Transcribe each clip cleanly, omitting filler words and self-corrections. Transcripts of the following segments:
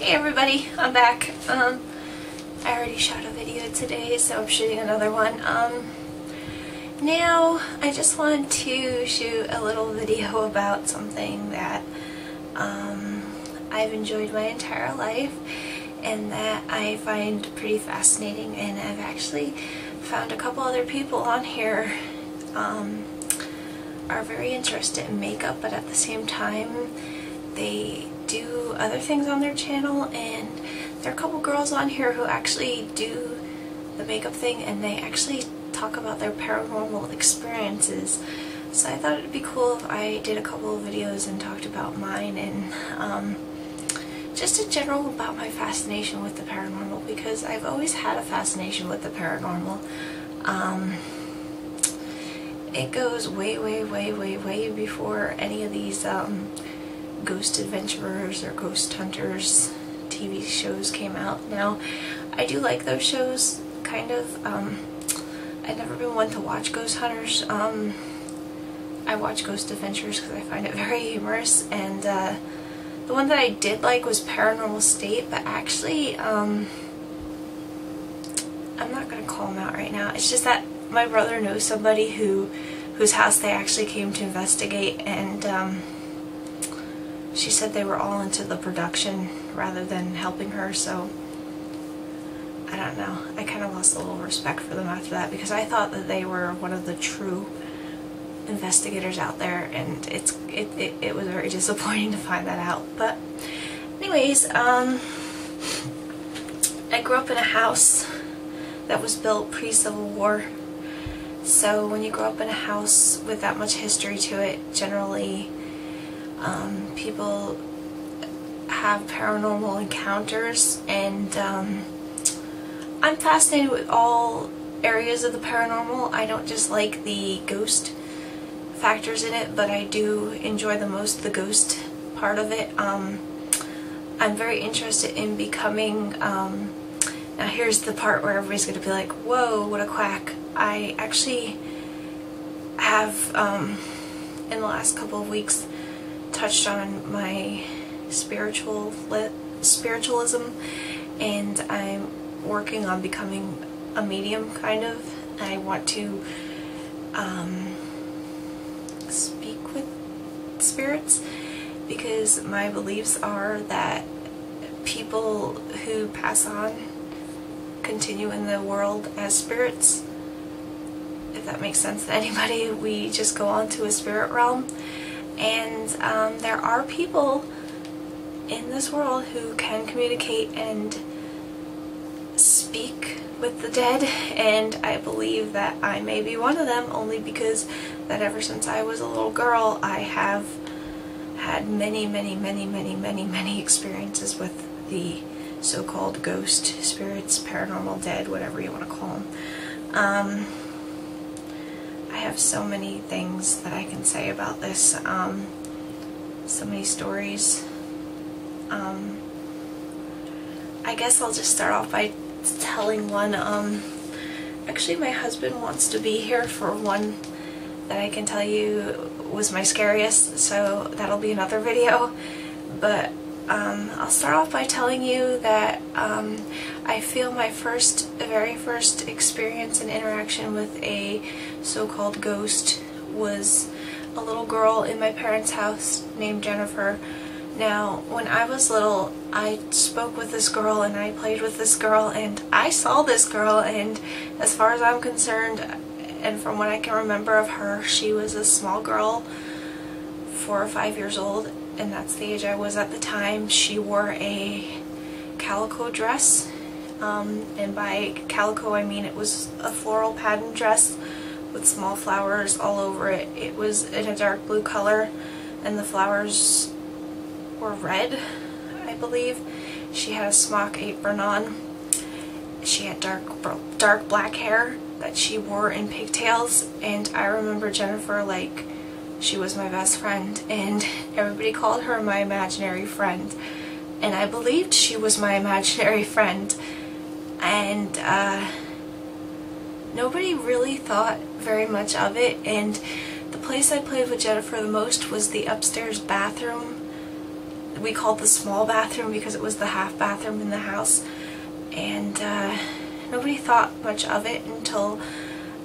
Hey everybody, I'm back. I already shot a video today, so I'm shooting another one. Now I just wanted to shoot a little video about something that I've enjoyed my entire life and that I find pretty fascinating, and I've actually found a couple other people on here are very interested in makeup, but at the same time they do other things on their channel, and there are a couple girls on here who actually do the makeup thing and they actually talk about their paranormal experiences. So I thought it'd be cool if I did a couple of videos and talked about mine and just in general about my fascination with the paranormal, because I've always had a fascination with the paranormal. It goes way before any of these ghost adventurers or ghost hunters TV shows came out. Now, I do like those shows, kind of. I've never been one to watch ghost hunters. I watch ghost adventures because I find it very humorous, and the one that I did like was Paranormal State, but actually, I'm not going to call him out right now. It's just that my brother knows somebody whose house they actually came to investigate, and she said they were all into the production rather than helping her, so I don't know. I kind of lost a little respect for them after that, because I thought that they were one of the true investigators out there, and it was very disappointing to find that out. But anyways, I grew up in a house that was built pre-Civil War. So when you grow up in a house with that much history to it, generally people have paranormal encounters, and I'm fascinated with all areas of the paranormal. I don't just like the ghost factors in it, but I do enjoy the most the ghost part of it. I'm very interested in becoming, now here's the part where everybody's going to be like, whoa, what a quack. I actually have, in the last couple of weeks, touched on my spiritualism, and I'm working on becoming a medium, kind of. I want to speak with spirits, because my beliefs are that people who pass on continue in the world as spirits. If that makes sense to anybody, we just go on to a spirit realm, and there are people in this world who can communicate and speak with the dead, and I believe that I may be one of them, only because that ever since I was a little girl I have had many experiences with the so-called ghost spirits, paranormal dead, whatever you want to call them. I have so many things that I can say about this, so many stories. I guess I'll just start off by telling one. Actually, my husband wants to be here for one that I can tell you was my scariest, so that'll be another video. But I'll start off by telling you that I feel my very first experience and interaction with a so-called ghost was a little girl in my parents' house named Jennifer. Now, when I was little, I spoke with this girl and I played with this girl and I saw this girl, and as far as I'm concerned, and from what I can remember of her, she was a small girl, 4 or 5 years old, and that's the age I was at the time. She wore a calico dress, and by calico I mean it was a floral pattern dress with small flowers all over it. It was in a dark blue color, and the flowers were red, I believe. She had a smock apron on. She had dark black hair that she wore in pigtails, and I remember Jennifer like she was my best friend, and everybody called her my imaginary friend, and I believed she was my imaginary friend, and nobody really thought very much of it. And the place I played with Jennifer the most was the upstairs bathroom we called the small bathroom because it was the half bathroom in the house, and nobody thought much of it until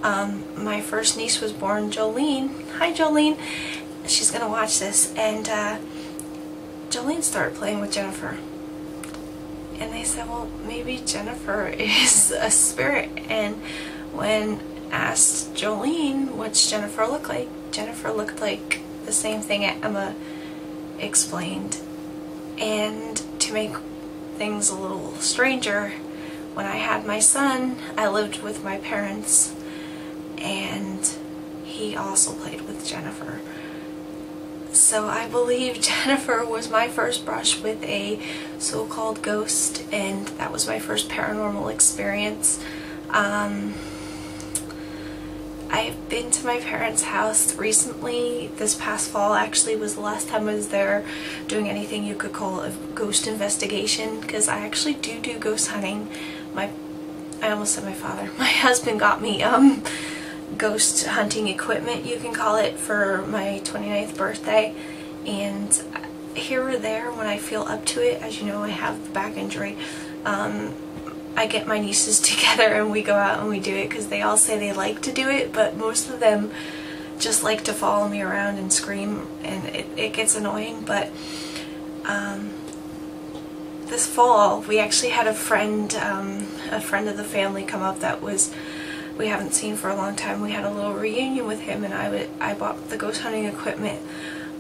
my first niece was born, Jolene. Hi Jolene, she's gonna watch this. And Jolene started playing with Jennifer, and they said, well, maybe Jennifer is a spirit. And when asked Jolene what's Jennifer look like, Jennifer looked like the same thing Emma explained. And to make things a little stranger, when I had my son, I lived with my parents, and he also played with Jennifer. So I believe Jennifer was my first brush with a so-called ghost, and that was my first paranormal experience. I've been to my parents' house recently. This past fall actually was the last time I was there doing anything you could call a ghost investigation, because I actually do ghost hunting. I almost said my father. My husband got me ghost hunting equipment, you can call it, for my 29th birthday, and here or there when I feel up to it, as you know I have the back injury, I get my nieces together and we go out and we do it, because they all say they like to do it, but most of them just like to follow me around and scream, and it gets annoying. But this fall we actually had a friend of the family come up that we haven't seen for a long time. We had a little reunion with him, and I bought the ghost hunting equipment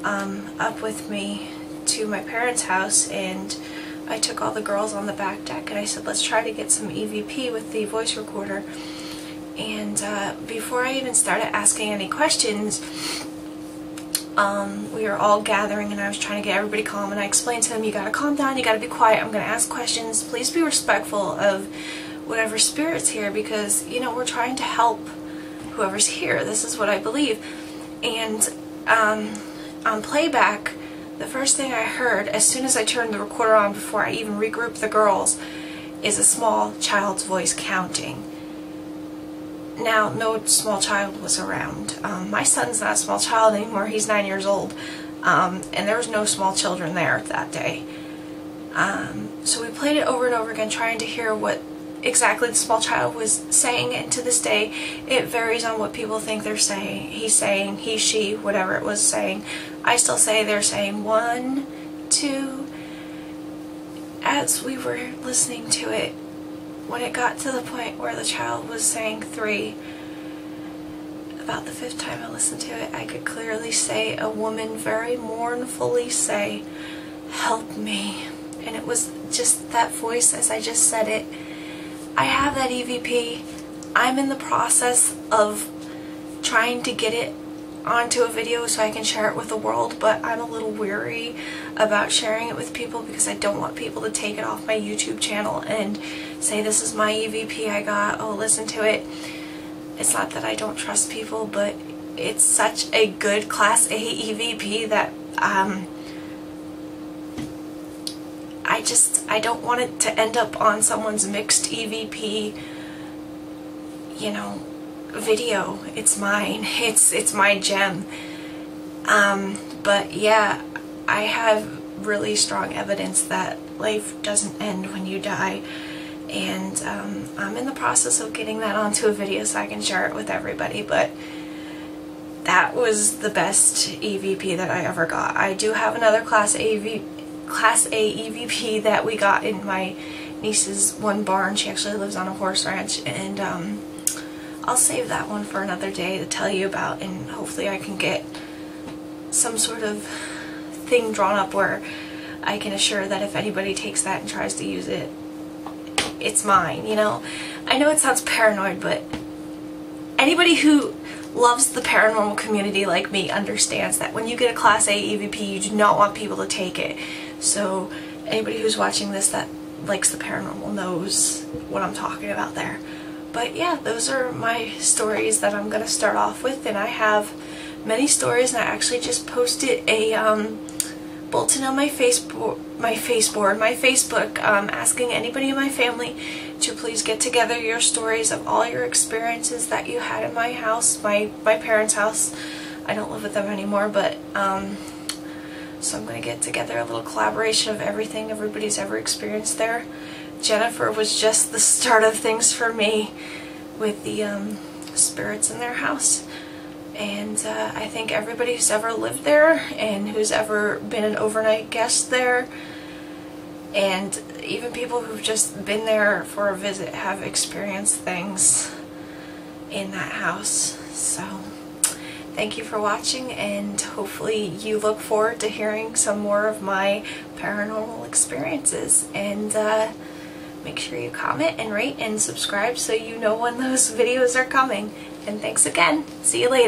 up with me to my parents' house, and I took all the girls on the back deck and I said, let's try to get some EVP with the voice recorder. And before I even started asking any questions, we were all gathering and I was trying to get everybody calm, and I explained to them, you gotta calm down, you gotta be quiet, I'm gonna ask questions, please be respectful of whatever spirit's here, because, you know, we're trying to help whoever's here. This is what I believe. And on playback, the first thing I heard as soon as I turned the recorder on, before I even regrouped the girls, is a small child's voice counting. Now, no small child was around. My son's not a small child anymore, he's 9 years old, and there was no small children there that day. So we played it over and over again, trying to hear what exactly the small child was saying, and to this day it varies on what people think they're saying. He's saying, he, she, whatever it was saying. I still say they're saying 1, 2. As we were listening to it, when it got to the point where the child was saying 3, about the 5th time I listened to it, I could clearly say a woman very mournfully say, help me. And it was just that voice as I just said it. I have that EVP. I'm in the process of trying to get it onto a video so I can share it with the world, but I'm a little weary about sharing it with people because I don't want people to take it off my YouTube channel and say, this is my EVP I got, oh listen to it. It's not that I don't trust people, but it's such a good Class A EVP that I don't want it to end up on someone's mixed EVP, you know, video. It's mine. It's my gem. But yeah, I have really strong evidence that life doesn't end when you die, and I'm in the process of getting that onto a video so I can share it with everybody. But that was the best EVP that I ever got. I do have another Class A EVP that we got in my niece's one barn. She actually lives on a horse ranch, and I'll save that one for another day to tell you about, and hopefully I can get some sort of thing drawn up where I can assure that if anybody takes that and tries to use it, it's mine, you know? I know it sounds paranoid, but anybody who loves the paranormal community like me understands that when you get a Class A EVP, you do not want people to take it. So anybody who's watching this that likes the paranormal knows what I'm talking about there. But yeah, those are my stories that I'm going to start off with, and I have many stories, and I actually just posted a bulletin on my Facebook, asking anybody in my family to please get together your stories of all your experiences that you had in my house, my parents' house. I don't live with them anymore, but So I'm going to get together a little collaboration of everything everybody's ever experienced there. Jennifer was just the start of things for me with the spirits in their house. And I think everybody who's ever lived there and who's ever been an overnight guest there, and even people who've just been there for a visit, have experienced things in that house. So thank you for watching, and hopefully you look forward to hearing some more of my paranormal experiences. And make sure you comment and rate and subscribe so you know when those videos are coming. And thanks again. See you later.